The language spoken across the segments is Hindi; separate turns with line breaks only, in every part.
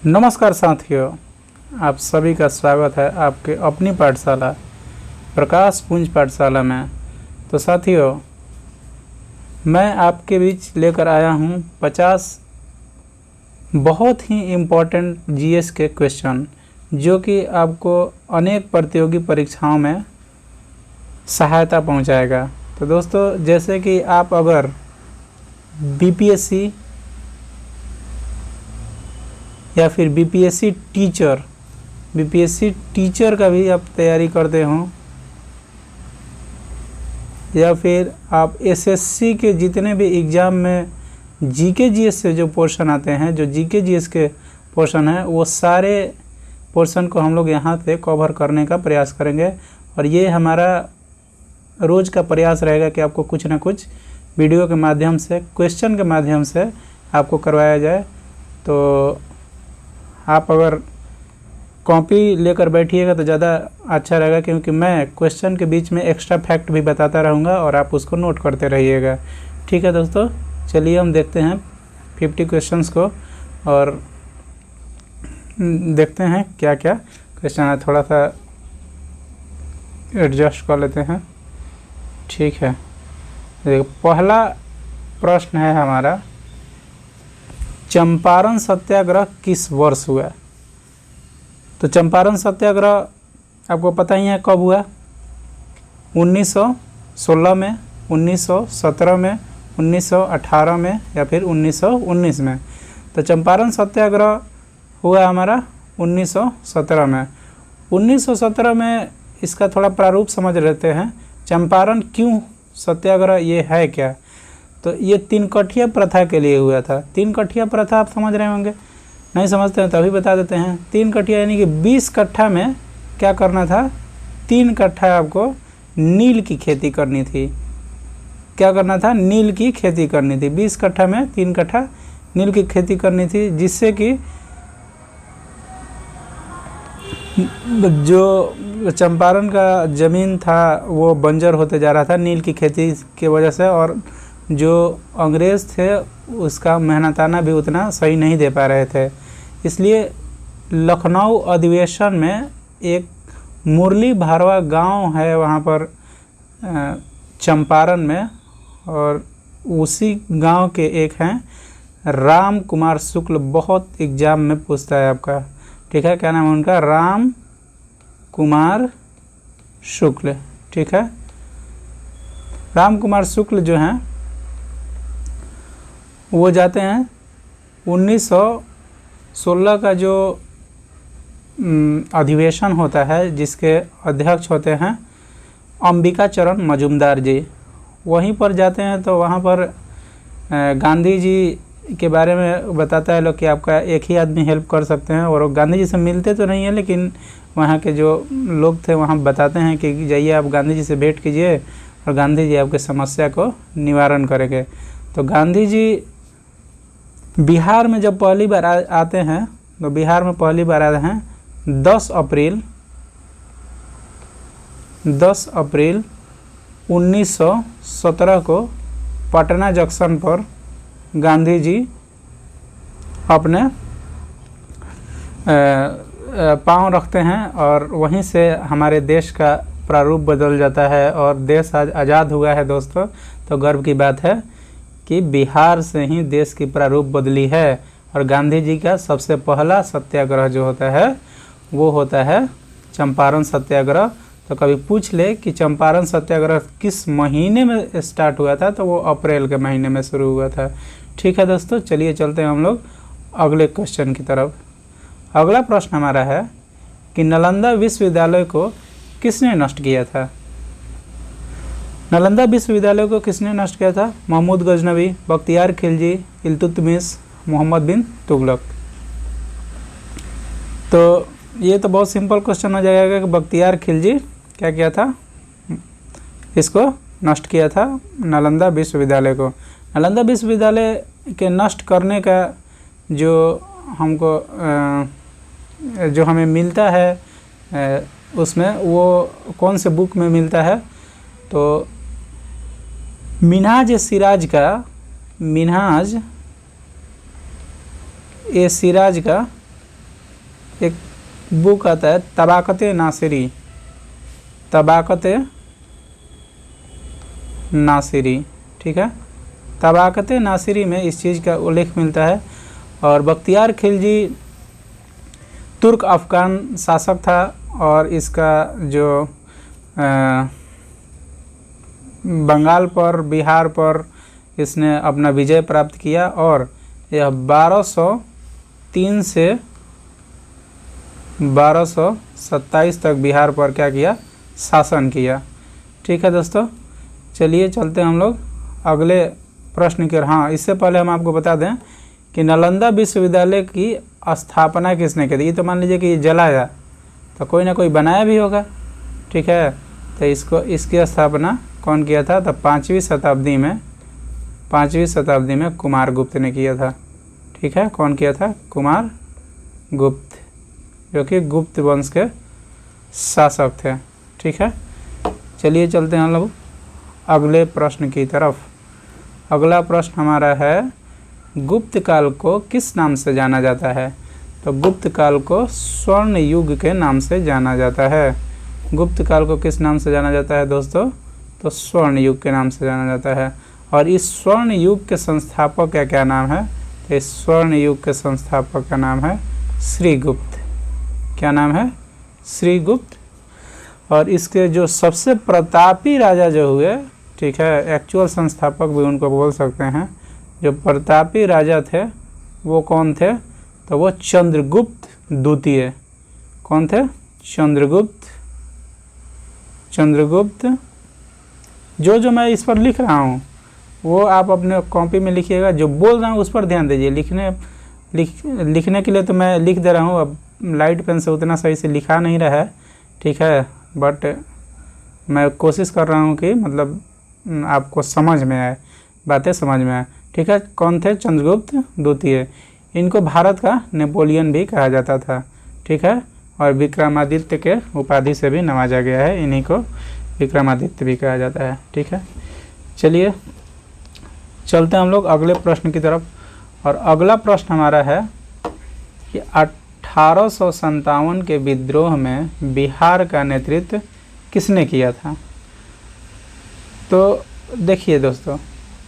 नमस्कार साथियों, आप सभी का स्वागत है आपके अपनी पाठशाला प्रकाश पुंज पाठशाला में। तो साथियों, मैं आपके बीच लेकर आया हूं 50 बहुत ही इम्पोर्टेंट जीएस के क्वेश्चन, जो कि आपको अनेक प्रतियोगी परीक्षाओं में सहायता पहुंचाएगा। तो दोस्तों, जैसे कि आप अगर बीपीएससी या फिर बीपीएससी टीचर का भी आप तैयारी करते हो, या फिर आप एसएससी के जितने भी एग्ज़ाम में जीके जीएस से जो पोर्शन आते हैं, जो जीके जीएस के पोर्शन हैं, वो सारे पोर्शन को हम लोग यहाँ पे कवर करने का प्रयास करेंगे। और ये हमारा रोज़ का प्रयास रहेगा कि आपको कुछ ना कुछ वीडियो के माध्यम से, क्वेश्चन के माध्यम से आपको करवाया जाए। तो आप अगर कॉपी लेकर बैठिएगा तो ज़्यादा अच्छा रहेगा, क्योंकि मैं क्वेश्चन के बीच में एक्स्ट्रा फैक्ट भी बताता रहूँगा और आप उसको नोट करते रहिएगा। ठीक है दोस्तों, चलिए हम देखते हैं 50 क्वेश्चंस को और देखते हैं क्या क्या क्वेश्चन है। थोड़ा सा एडजस्ट कर लेते हैं। ठीक है, देखो पहला प्रश्न है हमारा, चंपारण सत्याग्रह किस वर्ष हुआ? तो चंपारण सत्याग्रह आपको पता ही है कब हुआ। 1916 में, 1917 में, 1918 में या फिर 1919 में। तो चंपारण सत्याग्रह हुआ हमारा 1917 में। 1917 में इसका थोड़ा प्रारूप समझ लेते हैं। चंपारण क्यों सत्याग्रह ये है क्या? तो ये 3 कठिया प्रथा के लिए हुआ था। 3 कठिया प्रथा आप समझ रहे होंगे, नहीं समझते हैं तो अभी बता देते हैं। 3 कठिया यानी कि 20 कट्ठा में क्या करना था? 3 कट्ठा आपको नील की खेती करनी थी। क्या करना था? नील की खेती करनी थी। 20 कट्ठा में 3 कट्ठा नील की खेती करनी थी, जिससे कि जो चंपारण का ज़मीन था वो बंजर होते जा रहा था नील की खेती की वजह से, और जो अंग्रेज़ थे उसका मेहनताना भी उतना सही नहीं दे पा रहे थे। इसलिए लखनऊ अधिवेशन में एक मुरली भारवा गांव है वहाँ पर चंपारण में, और उसी गांव के एक हैं राम कुमार शुक्ल। बहुत एग्जाम में पूछता है आपका। ठीक है, क्या नाम है उनका? राम कुमार शुक्ल। ठीक है, राम कुमार शुक्ल जो हैं वो जाते हैं 1916 का जो अधिवेशन होता है, जिसके अध्यक्ष होते हैं अंबिका चरण मजूमदार जी, वहीं पर जाते हैं। तो वहाँ पर गांधी जी के बारे में बताता है लोग कि आपका एक ही आदमी हेल्प कर सकते हैं, और गांधी जी से मिलते तो नहीं है, लेकिन वहाँ के जो लोग थे वहाँ बताते हैं कि जाइए आप गांधी जी से भेंट कीजिए और गांधी जी आपके समस्या को निवारण करेंगे। तो गांधी जी बिहार में जब पहली बार आते हैं, तो बिहार में पहली बार आते हैं 10 अप्रैल 1917 को पटना जंक्शन पर गांधी जी अपने पांव रखते हैं, और वहीं से हमारे देश का प्रारूप बदल जाता है और देश आज आज़ाद हुआ है दोस्तों। तो गर्व की बात है कि बिहार से ही देश की प्रारूप बदली है। और गांधी जी का सबसे पहला सत्याग्रह जो होता है वो होता है चंपारण सत्याग्रह। तो कभी पूछ ले कि चंपारण सत्याग्रह किस महीने में स्टार्ट हुआ था, तो वो अप्रैल के महीने में शुरू हुआ था। ठीक है दोस्तों, चलिए चलते हैं हम लोग अगले क्वेश्चन की तरफ। अगला प्रश्न हमारा है कि नालंदा विश्वविद्यालय को किसने नष्ट किया था? नालंदा विश्वविद्यालय को किसने नष्ट किया था? महमूद गजनवी, बख्तियार खिलजी, इल्तुतमिश, मोहम्मद बिन तुगलक। तो ये तो बहुत सिंपल क्वेश्चन हो जाएगा कि बख्तियार खिलजी क्या किया था? इसको नष्ट किया था, नालंदा विश्वविद्यालय को। नालंदा विश्वविद्यालय के नष्ट करने का जो हमको जो हमें मिलता है उसमें, वो कौन से बुक में मिलता है? तो मिन्हाज ए सिराज का एक बुक आता है तबाकत नासिरी, तबाकत नासिरी, ठीक है। तबाकत नासिरी में इस चीज़ का उल्लेख मिलता है। और बख्तियार खिलजी तुर्क अफ़गान शासक था और इसका जो बंगाल पर, बिहार पर इसने अपना विजय प्राप्त किया और यह 1203 से 1227 तक बिहार पर क्या किया, शासन किया। ठीक है दोस्तों, चलिए चलते हैं हम लोग अगले प्रश्न की ओर। हाँ, इससे पहले हम आपको बता दें कि नालंदा विश्वविद्यालय की स्थापना किसने की थी। ये तो मान लीजिए कि ये जलाया तो कोई ना कोई बनाया भी होगा, ठीक है। तो इसकी स्थापना कौन किया था, तो 5वीं शताब्दी में कुमारगुप्त ने किया था। ठीक है, कौन किया था, कुमारगुप्त, जो कि गुप्त वंश के शासक थे। ठीक है, चलिए चलते हैं हम लोग अगले प्रश्न की तरफ। अगला प्रश्न हमारा है, गुप्त काल को किस नाम से जाना जाता है। तो गुप्त काल को स्वर्ण युग के नाम से जाना जाता है। गुप्त काल को किस नाम से जाना जाता है दोस्तों, तो स्वर्ण युग के नाम से जाना जाता है। और इस स्वर्ण युग के संस्थापक का क्या नाम है, तो इस स्वर्ण युग के संस्थापक का नाम है श्रीगुप्त। क्या नाम है, श्रीगुप्त। और इसके जो सबसे प्रतापी राजा जो हुए, ठीक है, एक्चुअल संस्थापक भी उनको बोल सकते हैं, जो प्रतापी राजा थे वो कौन थे, तो वो चंद्रगुप्त द्वितीय। कौन थे, चंद्रगुप्त। जो मैं इस पर लिख रहा हूँ वो आप अपने कॉपी में लिखिएगा, जो बोल रहा हूँ उस पर ध्यान दीजिए। लिखने के लिए तो मैं लिख दे रहा हूँ, अब लाइट पेन से उतना सही से लिखा नहीं रहा है, ठीक है, बट मैं कोशिश कर रहा हूँ कि मतलब आपको समझ में आए, बातें समझ में आए। ठीक है, कौन थे, चंद्रगुप्त द्वितीय। इनको भारत का नेपोलियन भी कहा जाता था। ठीक है, और विक्रमादित्य के उपाधि से भी नवाजा गया है, इन्हीं को विक्रमादित्य भी कहा जाता है। ठीक है, चलिए चलते हैं हम लोग अगले प्रश्न की तरफ। और अगला प्रश्न हमारा है कि 1857 के विद्रोह में बिहार का नेतृत्व किसने किया था। तो देखिए दोस्तों,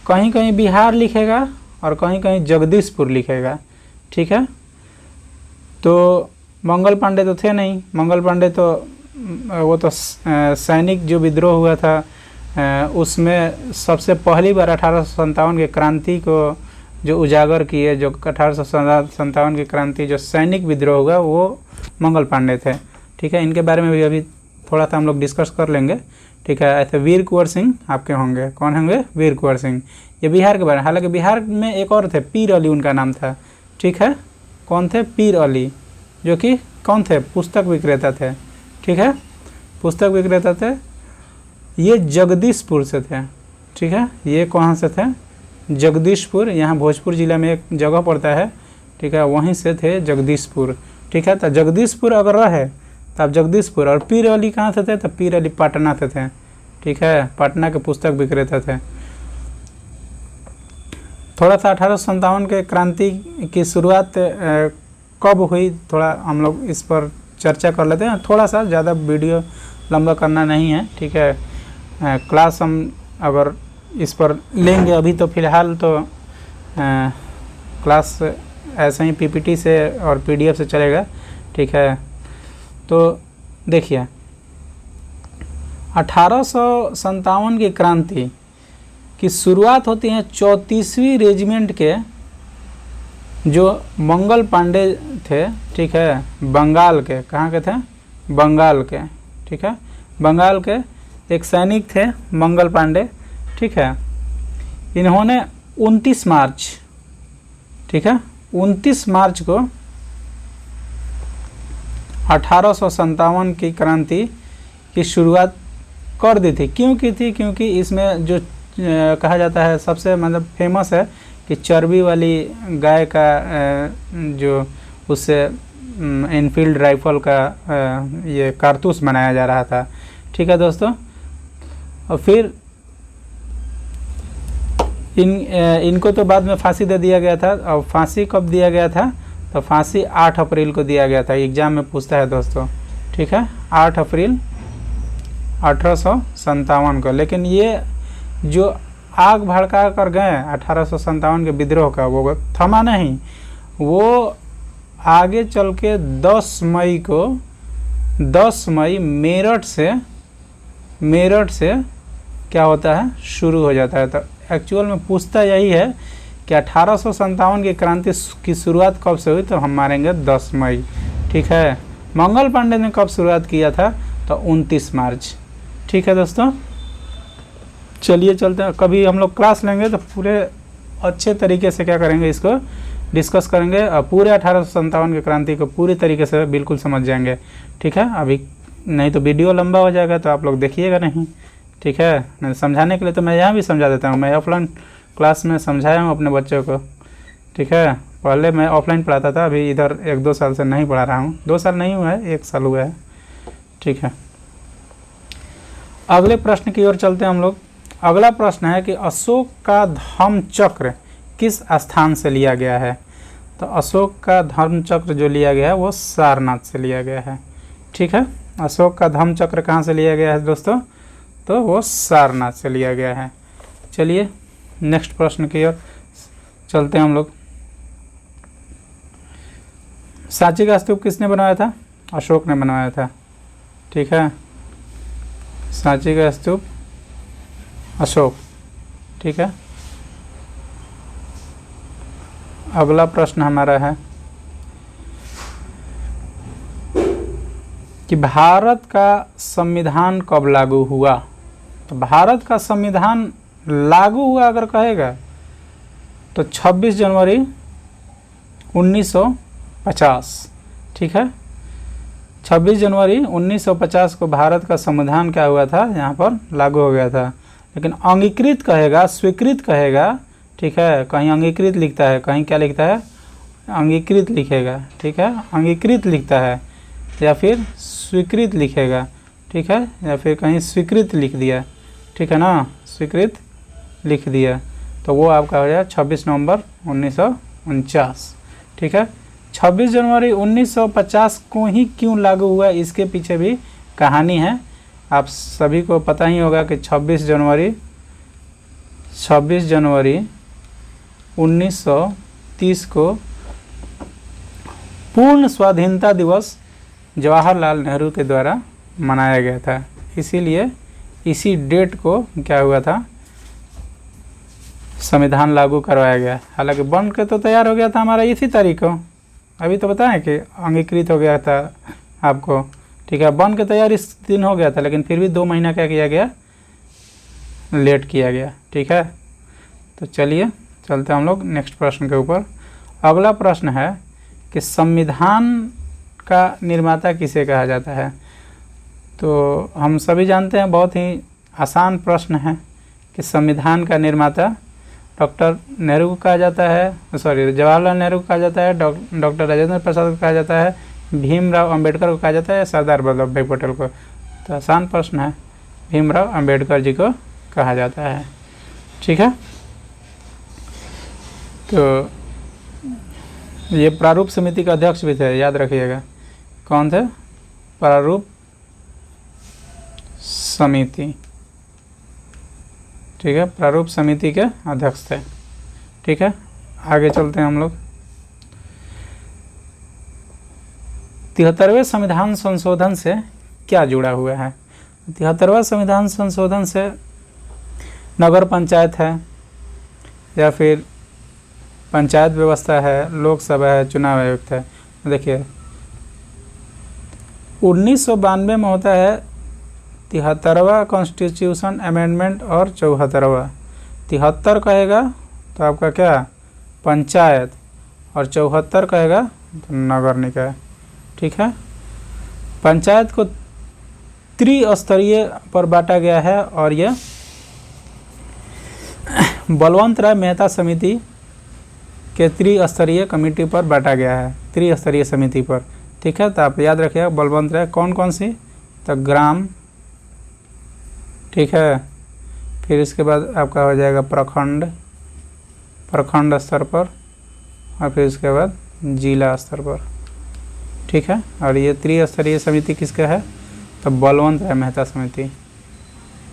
कहीं कहीं बिहार लिखेगा और कहीं कहीं जगदीशपुर लिखेगा। ठीक है, तो मंगल पांडे तो थे नहीं, मंगल पांडे तो वो तो सैनिक जो विद्रोह हुआ था उसमें सबसे पहली बार 1857 के क्रांति को जो उजागर किए, जो 1857 की क्रांति जो सैनिक विद्रोह हुआ वो मंगल पांडे थे। ठीक है, इनके बारे में भी अभी थोड़ा सा हम लोग डिस्कस कर लेंगे। ठीक है, ऐसे वीर कुंवर सिंह आपके होंगे, कौन होंगे, वीर कुंवर सिंह। ये बिहार के बारे में, हालांकि बिहार में एक और थे, पीर अली उनका नाम था। ठीक है, कौन थे, पीर अली, जो कि कौन थे, पुस्तक विक्रेता थे। ठीक है, पुस्तक विक्रेता थे। ये जगदीशपुर से थे। ठीक है, ये कहाँ से थे, जगदीशपुर, यहाँ भोजपुर जिला में एक जगह पड़ता है। ठीक है, वहीं से थे जगदीशपुर। ठीक है, तो जगदीशपुर अगर रहे तब जगदीशपुर। और पीर अली कहाँ से थे, तो पीर अली पटना से थे। ठीक है, पटना के पुस्तक विक्रेता थे। थोड़ा सा 1857 के क्रांति की शुरुआत कब हुई, थोड़ा हम लोग इस पर चर्चा कर लेते हैं। थोड़ा सा ज़्यादा वीडियो लंबा करना नहीं है। ठीक है, क्लास हम अगर इस पर लेंगे, अभी तो फ़िलहाल तो क्लास ऐसे ही पीपीटी से और पीडीएफ से चलेगा। ठीक है, तो देखिए 1857 की क्रांति की शुरुआत होती है 34वीं रेजिमेंट के जो मंगल पांडे थे। ठीक है, बंगाल के, कहाँ के थे, बंगाल के। ठीक है, बंगाल के एक सैनिक थे मंगल पांडे। ठीक है, इन्होंने 29 मार्च, ठीक है, 29 मार्च को 1857 की क्रांति की शुरुआत कर दी थी। क्यों की थी, क्योंकि इसमें जो कहा जाता है सबसे मतलब फेमस है कि चर्बी वाली गाय का जो उससे इनफील्ड राइफल का ये कारतूस बनाया जा रहा था। ठीक है दोस्तों, और फिर इनको तो बाद में फांसी दे दिया गया था। और फांसी कब दिया गया था, तो फांसी 8 अप्रैल को दिया गया था। एग्जाम में पूछता है दोस्तों, ठीक है, 8 अप्रैल 1857 को। लेकिन ये जो आग भड़का कर गए 1857 के विद्रोह का, वो थमा नहीं, वो आगे चल के 10 मई मेरठ से क्या होता है, शुरू हो जाता है। तो एक्चुअल में पूछता यही है कि 1857 की क्रांति की शुरुआत कब से हुई, तो हम मारेंगे 10 मई, ठीक है। मंगल पांडे ने कब शुरुआत किया था, तो 29 मार्च, ठीक है दोस्तों। चलिए चलते हैं, कभी हम लोग क्लास लेंगे तो पूरे अच्छे तरीके से क्या करेंगे, इसको डिस्कस करेंगे और पूरे 1857 की क्रांति को पूरी तरीके से बिल्कुल समझ जाएंगे, ठीक है। अभी नहीं तो वीडियो लंबा हो जाएगा तो आप लोग देखिएगा नहीं, ठीक है। नहीं समझाने के लिए तो मैं यहाँ भी समझा देता हूँ, मैं ऑफलाइन क्लास में समझाया हूँ अपने बच्चों को, ठीक है। पहले मैं ऑफलाइन पढ़ाता था, अभी इधर 1-2 साल से नहीं पढ़ा रहा हूँ, 2 साल नहीं हुआ है, 1 साल हुआ है, ठीक है। अगले प्रश्न की ओर चलते हैं हम लोग। अगला प्रश्न है कि अशोक का धर्म चक्र किस स्थान से लिया गया है। तो अशोक का धर्म चक्र जो लिया गया है वो सारनाथ से लिया गया है, ठीक है। अशोक का धर्म चक्र कहाँ से लिया गया है दोस्तों, तो वो सारनाथ से लिया गया है। चलिए नेक्स्ट प्रश्न की ओर चलते हैं हम लोग। सांची का स्तूप किसने बनवाया था, अशोक ने बनवाया था, ठीक है। सांची का स्तूप अशोक, ठीक है। अगला प्रश्न हमारा है कि भारत का संविधान कब लागू हुआ। तो भारत का संविधान लागू हुआ अगर कहेगा तो 26 जनवरी 1950, ठीक है। 26 जनवरी 1950 को भारत का संविधान क्या हुआ था, यहाँ पर लागू हो गया था। लेकिन अंगीकृत कहेगा, स्वीकृत कहेगा, ठीक है, कहीं अंगीकृत लिखता है, कहीं क्या लिखता है, अंगीकृत लिखेगा, ठीक है, अंगीकृत लिखता है, या फिर स्वीकृत लिखेगा, ठीक है, या फिर कहीं स्वीकृत लिख दिया, ठीक है ना, स्वीकृत लिख दिया, तो वो आपका हो जाएगा 26 नवंबर 1949, ठीक है। 26 जनवरी 1950 को ही क्यों लागू हुआ, इसके पीछे भी कहानी है। आप सभी को पता ही होगा कि 26 जनवरी 1930 को पूर्ण स्वाधीनता दिवस जवाहरलाल नेहरू के द्वारा मनाया गया था। इसीलिए इसी डेट को क्या हुआ था, संविधान लागू करवाया गया। हालांकि बन के तो तैयार हो गया था हमारा इसी तारीख को, अभी तो बताएं कि अंगीकृत हो गया था आपको, ठीक है। बन के तैयार इस दिन हो गया था, लेकिन फिर भी 2 महीना क्या किया गया, लेट किया गया, ठीक है। तो चलिए चलते हम लोग नेक्स्ट प्रश्न के ऊपर। अगला प्रश्न है कि संविधान का निर्माता किसे कहा जाता है। तो हम सभी जानते हैं, बहुत ही आसान प्रश्न है कि संविधान का निर्माता डॉक्टर नेहरू को कहा जाता है, जवाहरलाल नेहरू को कहा जाता है, डॉक्टर राजेंद्र प्रसाद को कहा जाता है, भीमराव अंबेडकर को कहा जाता है, सरदार वल्लभ भाई पटेल को। तो आसान प्रश्न है, भीमराव अंबेडकर जी को कहा जाता है, ठीक है। तो ये प्रारूप समिति का अध्यक्ष भी थे, याद रखिएगा, कौन थे, प्रारूप समिति, ठीक है, प्रारूप समिति के अध्यक्ष थे, ठीक है। आगे चलते हैं हम लोग। 73वें संविधान संशोधन से क्या जुड़ा हुआ है। 73वां संविधान संशोधन से नगर पंचायत है, या फिर पंचायत व्यवस्था है, लोकसभा है, चुनाव आयुक्त है। देखिए 1992 में होता है 73वां कॉन्स्टिट्यूशन अमेंडमेंट और 74वां। 73 कहेगा तो आपका क्या, पंचायत, और 74 कहेगा तो नगर निकाय, ठीक है। पंचायत को त्रिस्तरीय पर बांटा गया है, और यह बलवंत राय मेहता समिति के त्रिस्तरीय कमेटी पर बांटा गया है, त्रिस्तरीय समिति पर, ठीक है। तो आप याद रखिएगा बलवंत राय कौन कौन सी, तो ग्राम, ठीक है, फिर इसके बाद आपका हो जाएगा प्रखंड स्तर पर, और फिर इसके बाद जिला स्तर पर, ठीक है। और ये त्रिस्तरीय समिति किसका है, तो बलवंत राय मेहता समिति,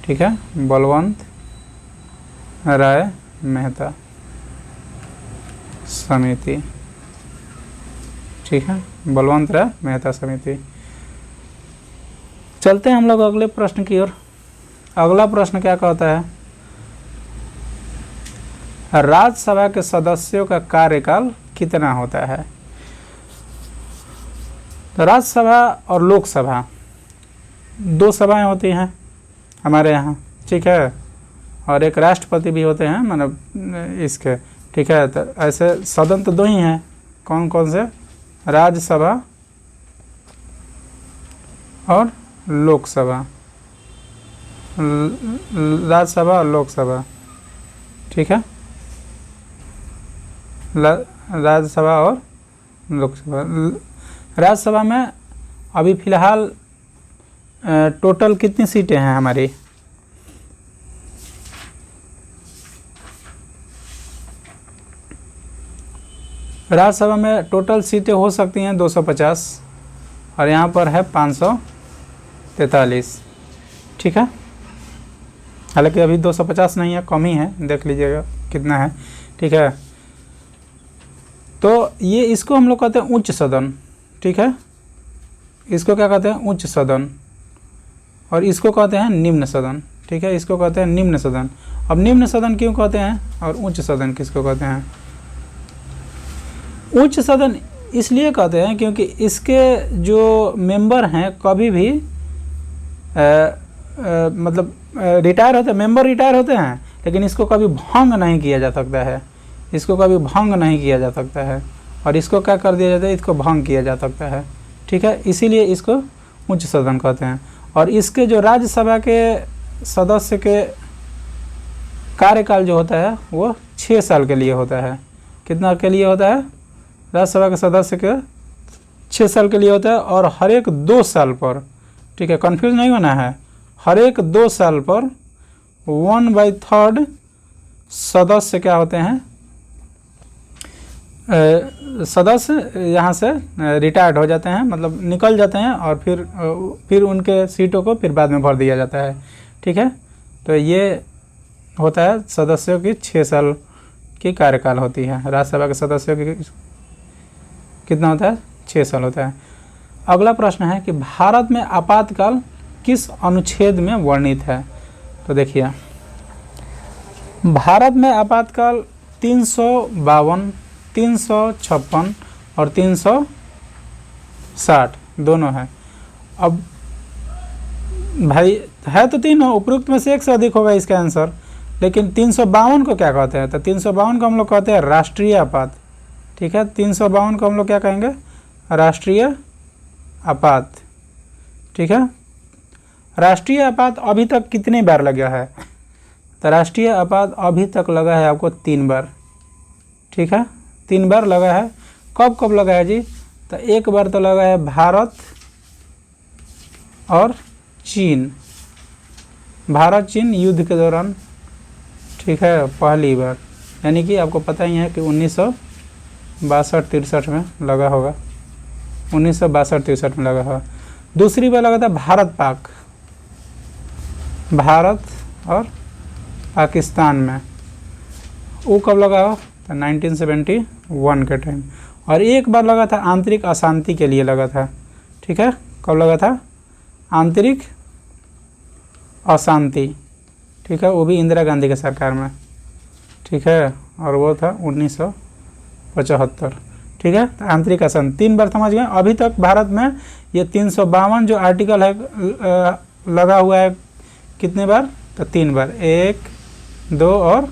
ठीक है, बलवंत राय मेहता समिति, ठीक है, बलवंत राय मेहता समिति। चलते हैं हम लोग अगले प्रश्न की ओर। अगला प्रश्न क्या कहता है, राज्यसभा के सदस्यों का कार्यकाल कितना होता है। तो राज्यसभा और लोकसभा दो सभाएं होती हैं हमारे यहाँ, ठीक है, और एक राष्ट्रपति भी होते हैं, मतलब इसके, ठीक है। तो ऐसे सदन तो दो ही हैं, कौन कौन से, राज्यसभा और लोकसभा, राज्यसभा और लोकसभा, ठीक है, राज्यसभा और लोकसभा। राज्यसभा में अभी फ़िलहाल टोटल कितनी सीटें हैं हमारी, राज्यसभा में टोटल सीटें हो सकती हैं 250 और यहाँ पर है 543, ठीक है। हालांकि अभी 250 नहीं है, कम ही है, देख लीजिएगा कितना है, ठीक है। तो ये इसको हम लोग कहते हैं उच्च सदन, ठीक है, इसको क्या कहते हैं, उच्च सदन, और इसको कहते हैं निम्न सदन, ठीक है, इसको कहते हैं निम्न सदन। अब निम्न सदन क्यों कहते हैं और उच्च सदन किसको कहते हैं। उच्च सदन इसलिए कहते हैं क्योंकि इसके जो मेंबर हैं कभी भी मतलब रिटायर होते हैं, मेंबर रिटायर होते हैं, लेकिन इसको कभी भंग नहीं किया जा सकता है, इसको कभी भंग नहीं किया जा सकता है, और इसको क्या कर दिया जाता है, इसको भंग किया जा सकता है, ठीक है, इसीलिए इसको उच्च सदन कहते हैं। और इसके जो राज्यसभा के सदस्य के कार्यकाल जो होता है वो 6 साल के लिए होता है। कितना के लिए होता है, राज्यसभा के सदस्य के 6 साल के लिए होता है, और हर एक 2 साल पर, ठीक है, कन्फ्यूज नहीं होना है, हर एक 2 साल पर 1/3 सदस्य क्या होते हैं, सदस्य यहाँ से रिटायर्ड हो जाते हैं, मतलब निकल जाते हैं, और फिर उनके सीटों को फिर बाद में भर दिया जाता है, ठीक है। तो ये होता है सदस्यों की 6 साल की कार्यकाल होती है, राज्यसभा के सदस्यों की कितना होता है, 6 साल होता है। अगला प्रश्न है कि भारत में आपातकाल किस अनुच्छेद में वर्णित है। तो देखिए, भारत में आपातकाल 352, 356 और 360 दोनों है। अब भाई है तो तीनों, उपरोक्त में से एक से अधिक होगा इसका आंसर, लेकिन 352 को क्या कहते हैं, तो 352 को हम लोग कहते हैं राष्ट्रीय आपात, ठीक है, 352 को हम लोग क्या कहेंगे, राष्ट्रीय आपात, ठीक है। राष्ट्रीय आपात अभी तक कितने बार लगा है, तो राष्ट्रीय आपात अभी तक लगा है आपको 3 बार, ठीक है, 3 बार लगा है। कब कब लगा है जी, तो एक बार तो लगा है भारत और चीन, भारत चीन युद्ध के दौरान, ठीक है, पहली बार, यानी कि आपको पता ही है कि 1962-63 में लगा होगा, 1962-63 में लगा होगा। दूसरी बार लगा था भारत पाक, भारत और पाकिस्तान में, वो कब लगा हो, तो 1971 के टाइम। और एक बार लगा था आंतरिक अशांति के लिए लगा था, ठीक है, कब लगा था, आंतरिक अशांति, ठीक है, वो भी इंदिरा गांधी के सरकार में, ठीक है, और वो था 1975, ठीक है। तो आंतरिक अशांति 3 बार समझ गए। अभी तक भारत में ये 352 जो आर्टिकल है लगा हुआ है कितने बार, तो 3 बार, 1, 2 और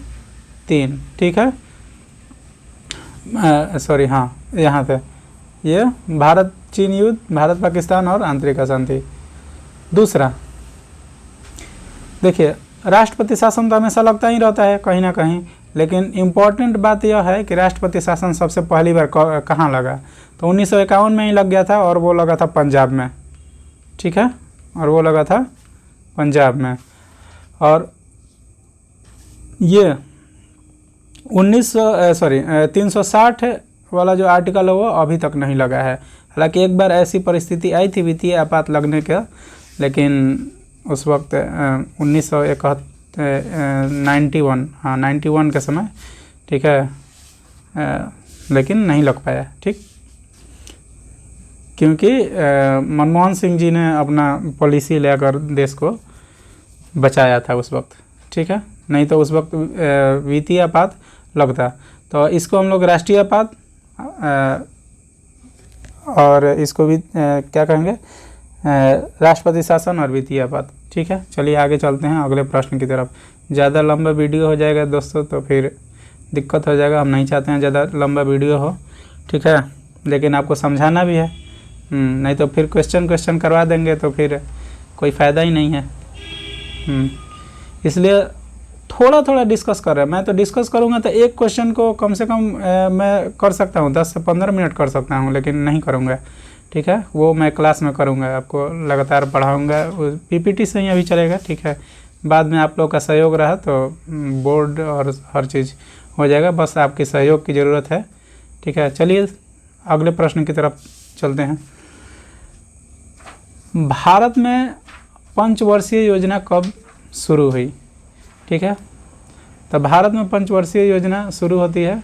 3, ठीक है। सॉरी, हाँ, यहाँ पे ये भारत चीन युद्ध, भारत पाकिस्तान और आंतरिक अशांति। दूसरा देखिए, राष्ट्रपति शासन तो हमेशा लगता ही रहता है कहीं ना कहीं, लेकिन इम्पॉर्टेंट बात यह है कि राष्ट्रपति शासन सबसे पहली बार कहाँ लगा, तो 1951 में ही लग गया था, और वो लगा था पंजाब में, ठीक है, और वो लगा था पंजाब में। और ये 360 वाला जो आर्टिकल है वो अभी तक नहीं लगा है। हालांकि एक बार ऐसी परिस्थिति आई थी वित्तीय आपात लगने का, लेकिन उस वक्त 91 के समय, ठीक है, लेकिन नहीं लग पाया, ठीक, क्योंकि मनमोहन सिंह जी ने अपना पॉलिसी लेकर देश को बचाया था उस वक्त, ठीक है, नहीं तो उस वक्त वित्तीय आपात लगता। तो इसको हम लोग राष्ट्रीय आपात और इसको भी क्या कहेंगे, राष्ट्रपति शासन और वित्तीय आपात, ठीक है। चलिए आगे चलते हैं अगले प्रश्न की तरफ। ज़्यादा लंबा वीडियो हो जाएगा दोस्तों तो फिर दिक्कत हो जाएगा, हम नहीं चाहते हैं ज़्यादा लंबा वीडियो हो, ठीक है, लेकिन आपको समझाना भी है, नहीं तो फिर क्वेश्चन करवा देंगे तो फिर कोई फ़ायदा ही नहीं है। इसलिए थोड़ा थोड़ा डिस्कस कर रहे हैं। मैं तो डिस्कस करूंगा तो एक क्वेश्चन को कम से कम मैं कर सकता हूं 10 से 15 मिनट कर सकता हूं, लेकिन नहीं करूंगा, ठीक है, वो मैं क्लास में करूंगा, आपको लगातार पढ़ाऊंगा, पीपीटी से ही अभी चलेगा, ठीक है। बाद में आप लोग का सहयोग रहा तो बोर्ड और हर चीज़ हो जाएगा, बस आपके सहयोग की ज़रूरत है, ठीक है। चलिए अगले प्रश्न की तरफ चलते हैं। भारत में पंचवर्षीय योजना कब शुरू हुई, ठीक है। तो भारत में पंचवर्षीय योजना शुरू होती है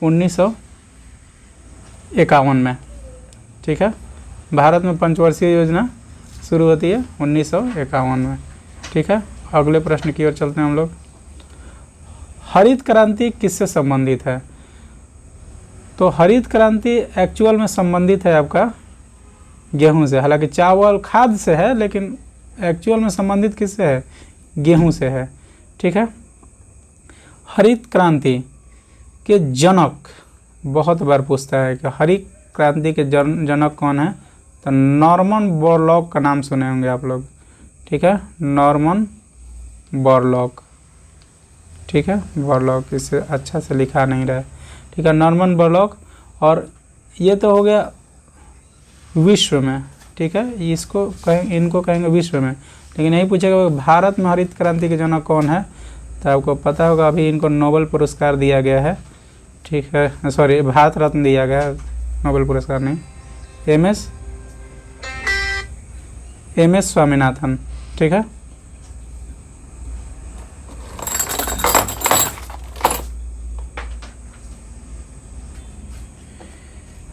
1951 में, ठीक है। भारत में पंचवर्षीय योजना शुरू होती है 1951 में, ठीक है। अगले प्रश्न की ओर चलते हैं हम लोग। हरित क्रांति किससे संबंधित है? तो हरित क्रांति एक्चुअल में संबंधित है आपका गेहूं से, हालांकि चावल खाद्य से है, लेकिन एक्चुअल में संबंधित किससे है? गेहूं से है, ठीक है। हरित क्रांति के जनक बहुत बार पूछता है कि हरित क्रांति के जनक कौन है? तो नॉर्मन बोरलॉग का नाम सुने होंगे आप लोग, ठीक है, नॉर्मन बोरलॉग, ठीक है, बोरलॉग, इसे अच्छा से लिखा नहीं रहा है, ठीक है, नॉर्मन बोरलॉग। और ये तो हो गया विश्व में, ठीक है, इसको कहें, इनको कहेंगे विश्व में, लेकिन यही पूछेगा भारत में हरित क्रांति के जनक कौन है, तो आपको पता होगा अभी इनको नोबेल पुरस्कार दिया गया है, ठीक है, सॉरी भारत रत्न दिया गया है, नोबेल पुरस्कार नहीं, एम एस स्वामीनाथन, ठीक है।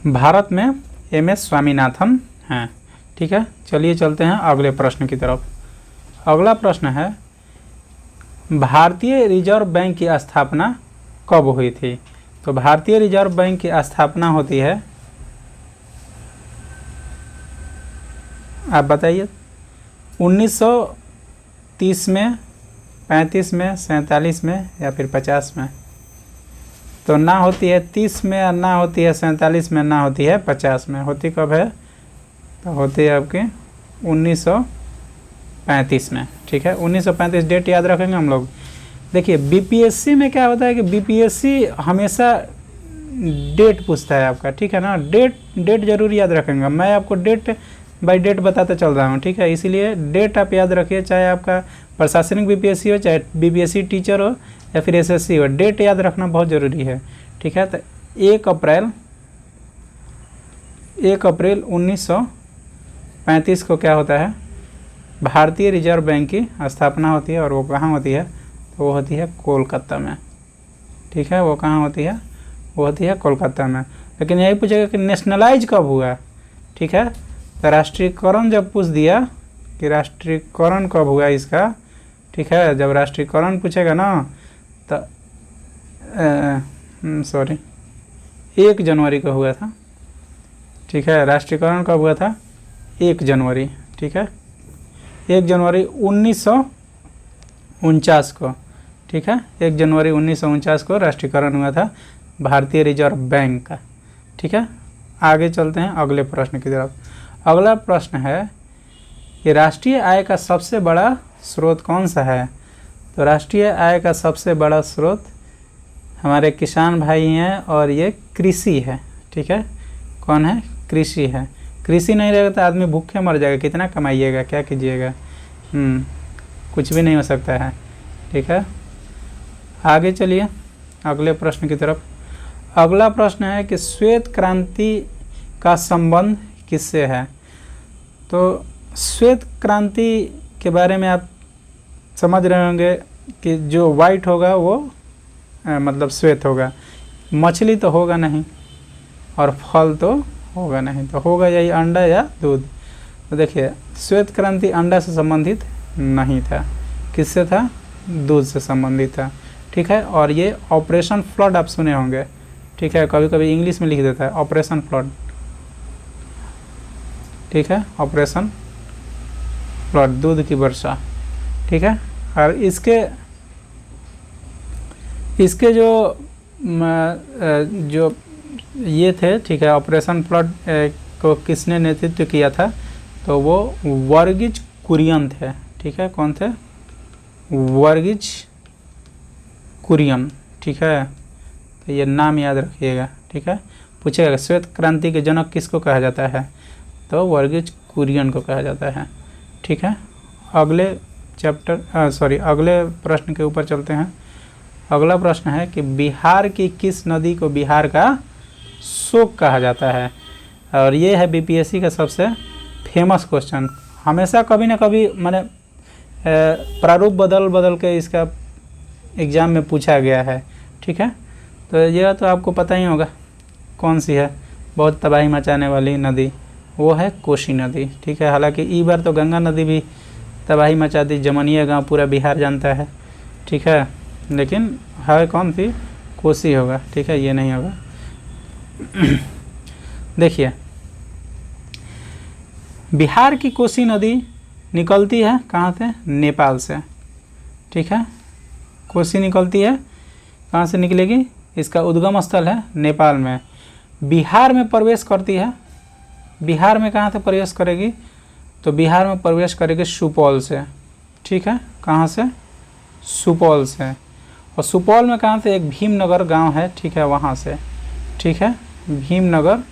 भारत में एम एस स्वामीनाथन हैं, ठीक है। चलिए चलते हैं अगले प्रश्न की तरफ। अगला प्रश्न है, भारतीय रिजर्व बैंक की स्थापना कब हुई थी? तो भारतीय रिजर्व बैंक की स्थापना होती है, आप बताइए, 1930 में, 35 में, 47 में या फिर 50 में? तो ना होती है 30 में, ना होती है 47 में, ना होती है 50 में। होती कब है? तो होती है आपकी 1935 में, ठीक है। 1935 डेट याद रखेंगे हम लोग। देखिए बीपीएससी में क्या होता है कि बीपीएससी हमेशा डेट पूछता है आपका, ठीक है ना, डेट जरूर याद रखेंगे। मैं आपको डेट बाय डेट बताते चल रहा हूँ, ठीक है, इसीलिए डेट आप याद रखिए, चाहे आपका प्रशासनिक बीपीएससी हो, चाहे बीपीएससी टीचर हो या फिर एसएससी हो, डेट याद रखना बहुत ज़रूरी है, ठीक है। तो 1 अप्रैल 1935 को क्या होता है? भारतीय रिजर्व बैंक की स्थापना होती है, और वो कहाँ होती है? तो वो होती है कोलकाता में, ठीक है। वो कहाँ होती है? वो होती है कोलकाता में। लेकिन यही पूछेगा कि नेशनलाइज कब हुआ, ठीक है। तो राष्ट्रीयकरण जब पूछ दिया कि राष्ट्रीयकरण कब हुआ इसका, ठीक है, जब राष्ट्रीयकरण पूछेगा ना तो 1 जनवरी को हुआ था, ठीक है। राष्ट्रीयकरण कब हुआ था? 1 जनवरी, ठीक है, 1 जनवरी 1949 को, ठीक है, 1 जनवरी 1949 को राष्ट्रीयकरण हुआ था भारतीय रिजर्व बैंक का, ठीक है। आगे चलते हैं अगले प्रश्न की तरफ। अगला प्रश्न है कि राष्ट्रीय आय का सबसे बड़ा स्रोत कौन सा है? तो राष्ट्रीय आय का सबसे बड़ा स्रोत हमारे किसान भाई हैं, और ये कृषि है, ठीक है। कौन है? कृषि है। कृषि नहीं रहेगा तो आदमी भूखे मर जाएगा, कितना कमाइएगा, क्या कीजिएगा, कुछ भी नहीं हो सकता है, ठीक है। आगे चलिए अगले प्रश्न की तरफ। अगला प्रश्न है कि श्वेत क्रांति का संबंध किससे है। तो श्वेत क्रांति के बारे में आप समझ रहे होंगे कि जो वाइट होगा वो मतलब श्वेत होगा, मछली तो होगा नहीं और फल तो होगा नहीं, तो होगा यही अंडा या दूध। तो देखिए श्वेत क्रांति अंडा से संबंधित नहीं था, किससे था, दूध से संबंधित था, ठीक है। और ये ऑपरेशन फ्लड आप सुने होंगे, ठीक है, कभी कभी इंग्लिश में लिख देता है ऑपरेशन फ्लड, ठीक है, ऑपरेशन फ्लड, दूध की वर्षा, ठीक है। और इसके जो ये थे, ठीक है, ऑपरेशन फ्लड को किसने नेतृत्व किया था, तो वो वर्गीज कुरियन थे, ठीक है, कौन थे, वर्गीज कुरियन, ठीक है। तो ये नाम याद रखिएगा, ठीक है, पूछेगा श्वेत क्रांति के जनक किसको कहा जाता है, तो वर्गीज कुरियन को कहा जाता है, ठीक है। अगले अगले प्रश्न के ऊपर चलते हैं। अगला प्रश्न है कि बिहार की किस नदी को बिहार का शोक कहा जाता है। और ये है बीपीएससी का सबसे फेमस क्वेश्चन, हमेशा कभी ना कभी मैंने प्रारूप बदल के इसका एग्ज़ाम में पूछा गया है, ठीक है। तो यह तो आपको पता ही होगा कौन सी है, बहुत तबाही मचाने वाली नदी, वो है कोसी नदी, ठीक है। हालांकि इस बार तो गंगा नदी भी तबाही मचा दी, जमनिया गांव पूरा बिहार जानता है, ठीक है, लेकिन है कौन सी, कोसी होगा, ठीक है, ये नहीं होगा। देखिए बिहार की कोसी नदी निकलती है कहाँ से, नेपाल से, ठीक है, कोसी निकलती है, कहाँ से निकलेगी, इसका उद्गम स्थल है नेपाल में, बिहार में प्रवेश करती है, बिहार में कहाँ से प्रवेश करेगी, तो बिहार में प्रवेश करेगी सुपौल से, ठीक है, कहाँ से, सुपौल से, और सुपौल में कहाँ से, एक भीमनगर गांव है, ठीक है, वहाँ से, ठीक है, भीमनगर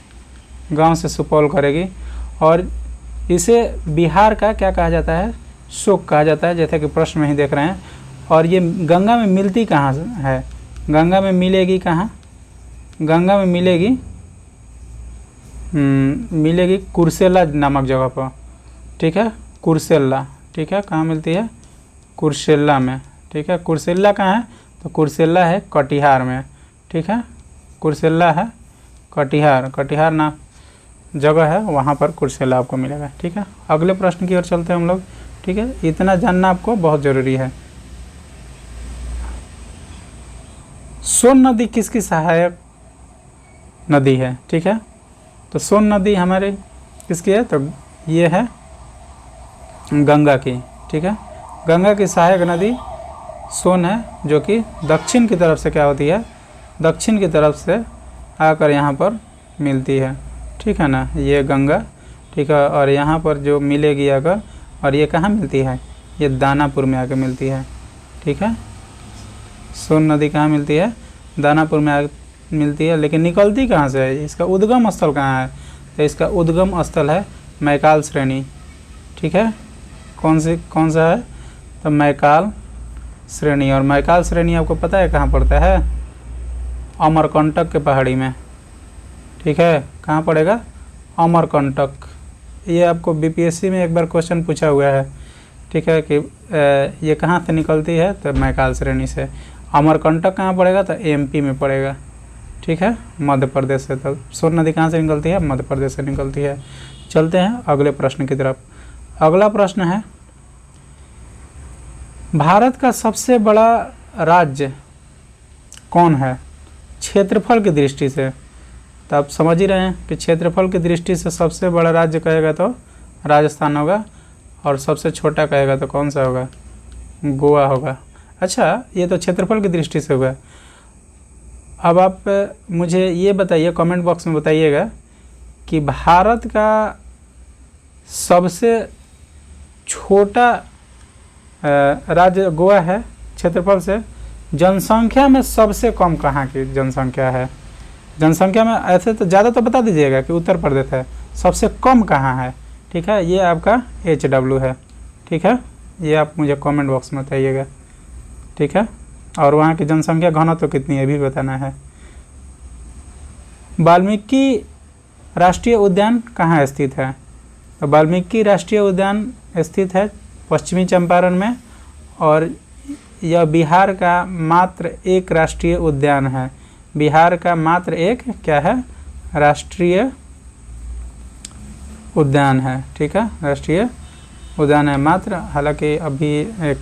गांव से सुपौल करेगी। और इसे बिहार का क्या कहा जाता है, शोक कहा जाता है, जैसे कि प्रश्न में ही देख रहे हैं। और ये गंगा में मिलती कहाँ है, गंगा में मिलेगी कहाँ, गंगा में मिलेगी कुर्सेला नामक जगह पर, ठीक है, कुर्सेला, ठीक है, कहाँ मिलती है, कुर्सेला में, ठीक है। कुर्सेला कहाँ है, तो कुर्सेला है कटिहार में, ठीक है, कुर्सेला है कटिहार नाम जगह है, वहाँ पर कुर्सेला आपको मिलेगा, ठीक है। अगले प्रश्न की ओर चलते हैं हम लोग, ठीक है, इतना जानना आपको बहुत ज़रूरी है। सोन नदी किसकी सहायक नदी है, ठीक है, तो सोन नदी हमारे किसकी है, तो ये है गंगा की, ठीक है, गंगा की सहायक नदी सोन है, जो कि दक्षिण की तरफ से क्या होती है, दक्षिण की तरफ से आकर यहाँ पर मिलती है, ठीक है ना, ये गंगा, ठीक है। और यहाँ पर जो मिलेगी अगर, और ये कहाँ मिलती है, ये दानापुर में आकर मिलती है, ठीक है, सोन नदी कहाँ मिलती है, दानापुर में आकर मिलती है, लेकिन निकलती कहाँ से है, इसका उद्गम स्थल कहाँ है, तो इसका उद्गम स्थल है मैकाल श्रेणी, ठीक है, कौन सा है, तो मैकाल श्रेणी। और मैकाल श्रेणी आपको पता है कहाँ पड़ता है, अमरकंटक के पहाड़ी में, ठीक है, कहाँ पड़ेगा, अमरकंटक। ये आपको बीपीएससी में एक बार क्वेश्चन पूछा हुआ है, ठीक है, कि ये कहाँ से निकलती है, तो मैकाल श्रेणी से। अमरकंटक कहाँ पड़ेगा, तो एमपी में पड़ेगा, ठीक है, मध्य प्रदेश से। तो सोन नदी कहाँ से निकलती है, मध्य प्रदेश से निकलती है। चलते हैं अगले प्रश्न की तरफ। अगला प्रश्न है, भारत का सबसे बड़ा राज्य कौन है क्षेत्रफल की दृष्टि से। तो आप समझ ही रहे हैं कि क्षेत्रफल की दृष्टि से सबसे बड़ा राज्य कहेगा तो राजस्थान होगा, और सबसे छोटा कहेगा तो कौन सा होगा, गोवा होगा। अच्छा, ये तो क्षेत्रफल की दृष्टि से हुआ। अब आप मुझे ये बताइए, कमेंट बॉक्स में बताइएगा कि भारत का सबसे छोटा राज्य गोवा है क्षेत्रफल से, जनसंख्या में सबसे कम कहाँ की जनसंख्या है, जनसंख्या में ऐसे तो ज़्यादा तो बता दीजिएगा कि उत्तर प्रदेश है, सबसे कम कहाँ है, ठीक है, ये आपका HW है, ठीक है, ये आप मुझे कमेंट बॉक्स में बताइएगा, ठीक है। और वहाँ की जनसंख्या घनत्व तो कितनी है भी बताना है। वाल्मीकि राष्ट्रीय उद्यान कहाँ स्थित है? तो वाल्मीकि राष्ट्रीय उद्यान स्थित है पश्चिमी चंपारण में, और यह बिहार का मात्र एक राष्ट्रीय उद्यान है। बिहार का मात्र एक क्या है? राष्ट्रीय उद्यान है। ठीक है, राष्ट्रीय उद्यान है मात्र। हालांकि अभी एक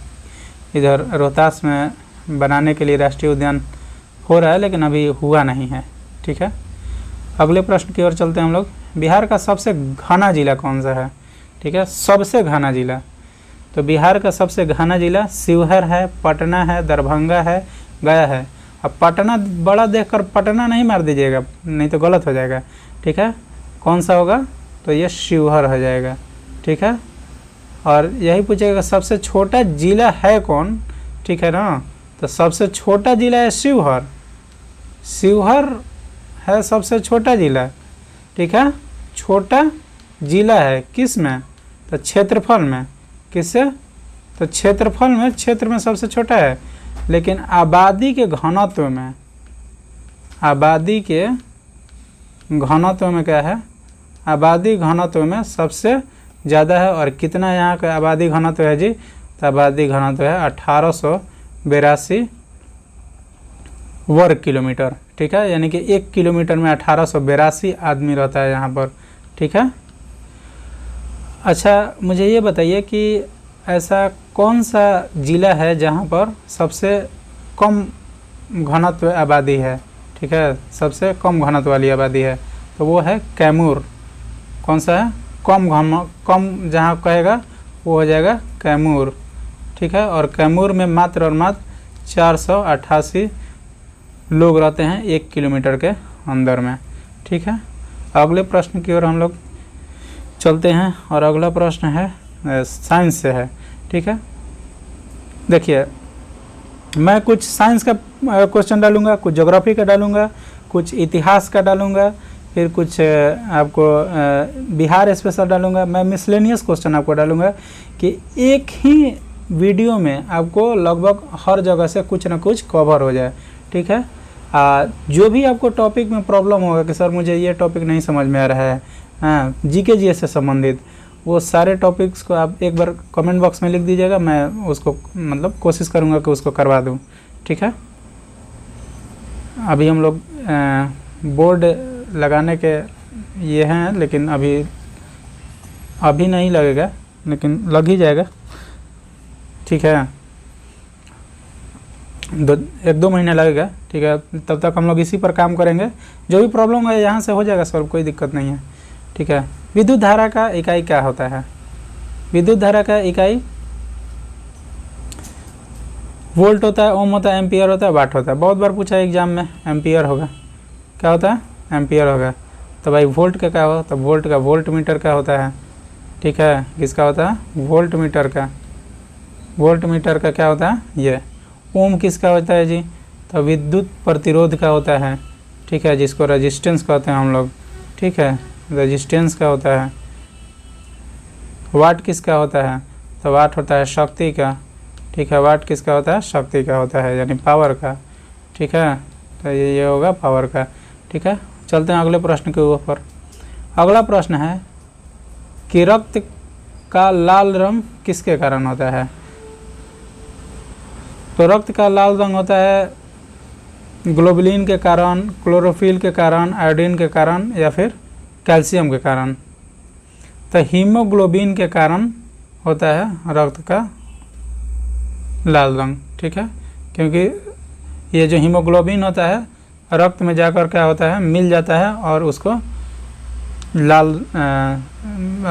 इधर रोहतास में बनाने के लिए राष्ट्रीय उद्यान हो रहा है, लेकिन अभी हुआ नहीं है। ठीक है, अगले प्रश्न की ओर चलते हैं हम लोग। बिहार का सबसे घना जिला कौन सा है? ठीक है, सबसे घना जिला, तो बिहार का सबसे घना जिला शिवहर है, पटना है, दरभंगा है, गया है। अब पटना बड़ा देखकर पटना नहीं मार दीजिएगा, नहीं तो गलत हो जाएगा। ठीक है, कौन सा होगा? तो ये शिवहर हो जाएगा। ठीक है, और यही पूछेगा सबसे छोटा जिला है कौन? ठीक है ना, तो सबसे छोटा जिला है शिवहर। शिवहर है सबसे छोटा जिला। ठीक है, छोटा जिला है किस में? तो क्षेत्रफल में। किससे? तो क्षेत्रफल में, क्षेत्र में सबसे छोटा है, लेकिन आबादी के घनत्व में, आबादी के घनत्व में क्या है? आबादी घनत्व में सबसे ज़्यादा है। और कितना यहाँ का आबादी घनत्व है जी? तो आबादी घनत्व है 1882 वर्ग किलोमीटर। ठीक है, यानी कि 1 किलोमीटर में 1882 आदमी रहता है यहाँ पर। ठीक है, अच्छा मुझे ये बताइए कि ऐसा कौन सा ज़िला है जहाँ पर सबसे कम घनत्व आबादी है? ठीक है, सबसे कम घनत्व वाली आबादी है, तो वो है कैमूर। कौन सा है? कम जहाँ कहेगा वो हो जाएगा कैमूर। ठीक है, और कैमूर में मात्र और मात्र 488 लोग रहते हैं 1 किलोमीटर के अंदर में। ठीक है, अगले प्रश्न की ओर हम लोग चलते हैं, और अगला प्रश्न है साइंस से है। ठीक है, देखिए मैं कुछ साइंस का क्वेश्चन डालूंगा, कुछ ज्योग्राफी का डालूंगा, कुछ इतिहास का डालूंगा, फिर कुछ आपको बिहार स्पेशल डालूंगा। मैं मिसलेनियस क्वेश्चन आपको डालूंगा कि एक ही वीडियो में आपको लगभग हर जगह से कुछ ना कुछ कवर हो जाए। ठीक है, जो भी आपको टॉपिक में प्रॉब्लम होगा कि सर मुझे ये टॉपिक नहीं समझ में आ रहा है, हाँ जीके जीएस से संबंधित, वो सारे टॉपिक्स को आप एक बार कमेंट बॉक्स में लिख दीजिएगा, मैं उसको मतलब कोशिश करूँगा कि उसको करवा दूँ। ठीक है, अभी हम लोग बोर्ड लगाने के ये हैं, लेकिन अभी नहीं लगेगा, लेकिन लग ही जाएगा। ठीक है, 1-2 महीने लगेगा। ठीक है, तब तक हम लोग इसी पर काम करेंगे। जो भी प्रॉब्लम है यहाँ से हो जाएगा सॉल्व, कोई दिक्कत नहीं है। ठीक है, विद्युत धारा का इकाई क्या होता है? विद्युत धारा का इकाई वोल्ट होता है, ओम होता है, एम्पियर होता है, वाट होता है। बहुत बार पूछा है एग्जाम में, एम्पियर होगा। क्या होता है? एम्पियर होगा। तो भाई वोल्ट का क्या होगा? तो वोल्ट का वोल्ट मीटर का होता है। ठीक है, किसका होता है? वोल्ट मीटर का। वोल्ट मीटर का क्या होता है? ये। ओम किसका होता है जी? तो विद्युत प्रतिरोध का होता है। ठीक है, जिसको रेजिस्टेंस कहते हैं हम लोग। ठीक है, रेजिस्टेंस का होता है। वाट किसका होता है? तो वाट होता है शक्ति का। ठीक है, वाट किसका होता है? शक्ति का होता है, यानी पावर का। ठीक है, तो ये होगा पावर का। ठीक है, चलते हैं अगले प्रश्न के ऊपर। अगला प्रश्न है कि रक्त का लाल रंग किसके कारण होता है? तो रक्त का लाल रंग होता है ग्लोबुलिन के कारण, क्लोरोफिल के कारण, आयोडीन के कारण, या फिर कैल्शियम के कारण। तो हीमोग्लोबिन के कारण होता है रक्त का लाल रंग। ठीक है, क्योंकि ये जो हीमोग्लोबिन होता है रक्त में जाकर क्या होता है? मिल जाता है और उसको लाल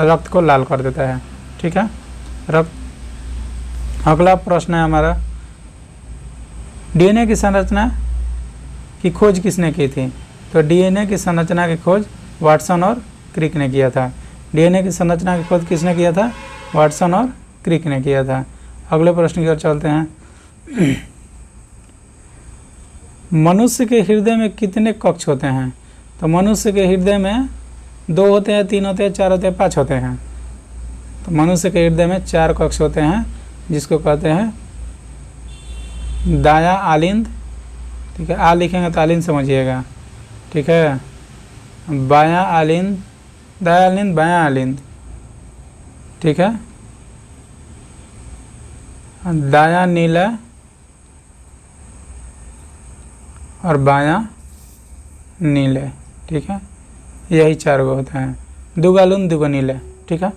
रक्त को लाल कर देता है। ठीक है, रक्त। अगला प्रश्न है हमारा, डीएनए की संरचना की खोज किसने की थी? तो डीएनए की संरचना की खोज वाटसन और क्रिक ने किया था। डीएनए की संरचना की खोज किसने किया था? वाटसन और क्रिक ने किया था। अगले प्रश्न की ओर चलते हैं। मनुष्य के हृदय में कितने कक्ष होते हैं? तो मनुष्य के हृदय में 2 होते हैं, 3 होते हैं, 4 होते हैं, 5 होते हैं। तो मनुष्य के हृदय में 4 कक्ष होते हैं, जिसको कहते हैं दायां आलिंद। ठीक है, आ लिखेंगे तो आलिंद समझिएगा। ठीक है, बायां आलिंद, दायां आलिंद, बायां आलिंद, ठीक है। दायां नीला और बायां नीले, ठीक है। यही 4 गो होते हैं, दुगो लून दुगो नीले, ठीक है।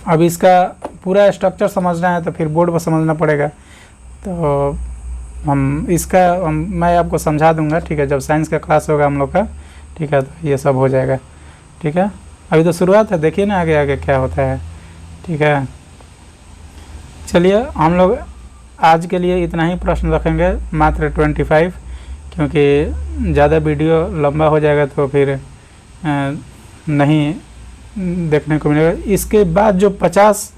अब इसका पूरा स्ट्रक्चर समझना है तो फिर बोर्ड पर समझना पड़ेगा, तो मैं आपको समझा दूंगा, ठीक है, जब साइंस का क्लास होगा हम लोग का, ठीक है, तो ये सब हो जाएगा, ठीक है। अभी तो शुरुआत है, देखिए ना आगे आगे क्या होता है, ठीक है। चलिए हम लोग आज के लिए इतना ही प्रश्न रखेंगे, मात्र 25, क्योंकि ज़्यादा वीडियो लंबा हो जाएगा तो फिर नहीं देखने को मिलेगा। इसके बाद जो 50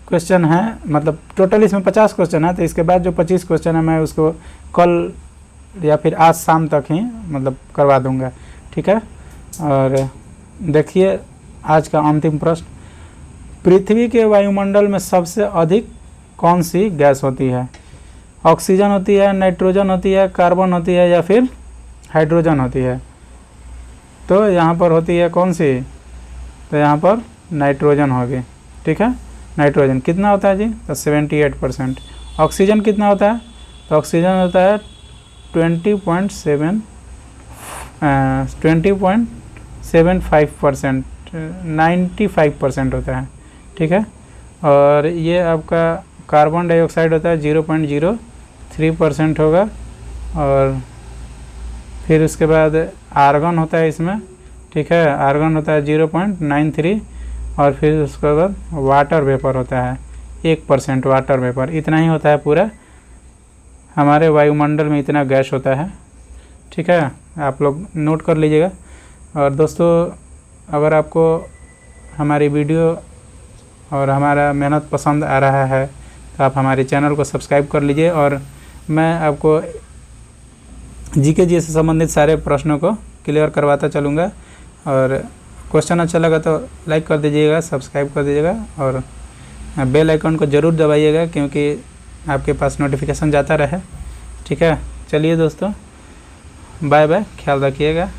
क्वेश्चन हैं, मतलब टोटल इसमें 50 क्वेश्चन है, तो इसके बाद जो 25 क्वेश्चन है मैं उसको कल या फिर आज शाम तक ही मतलब करवा दूंगा, ठीक है। और देखिए आज का अंतिम प्रश्न, पृथ्वी के वायुमंडल में सबसे अधिक कौन सी गैस होती है? ऑक्सीजन होती है, नाइट्रोजन होती है, कार्बन होती है या फिर हाइड्रोजन होती है? तो यहाँ पर होती है कौन सी? तो यहाँ पर नाइट्रोजन होगी, ठीक है। नाइट्रोजन कितना होता है जी? तो 78%। ऑक्सीजन कितना होता है? तो ऑक्सीजन होता है 20.75%, 95% होता है, ठीक है। और ये आपका कार्बन डाइऑक्साइड होता है 0.03% होगा। और फिर उसके बाद आर्गन होता है इसमें, ठीक है, आर्गन होता है 0.93। और फिर उसके बाद वाटर वेपर होता है 1% वाटर वेपर। इतना ही होता है पूरा हमारे वायुमंडल में, इतना गैस होता है, ठीक है। आप लोग नोट कर लीजिएगा। और दोस्तों अगर आपको हमारी वीडियो और हमारा मेहनत पसंद आ रहा है तो आप हमारे चैनल को सब्सक्राइब कर लीजिए। और मैं आपको जीके जी से संबंधित सारे प्रश्नों को क्लियर करवाता चलूँगा। और क्वेश्चन अच्छा लगा तो लाइक कर दीजिएगा, सब्सक्राइब कर दीजिएगा और बेल आइकन को ज़रूर दबाइएगा, क्योंकि आपके पास नोटिफिकेशन जाता रहे, ठीक है। चलिए दोस्तों, बाय बाय, ख्याल रखिएगा।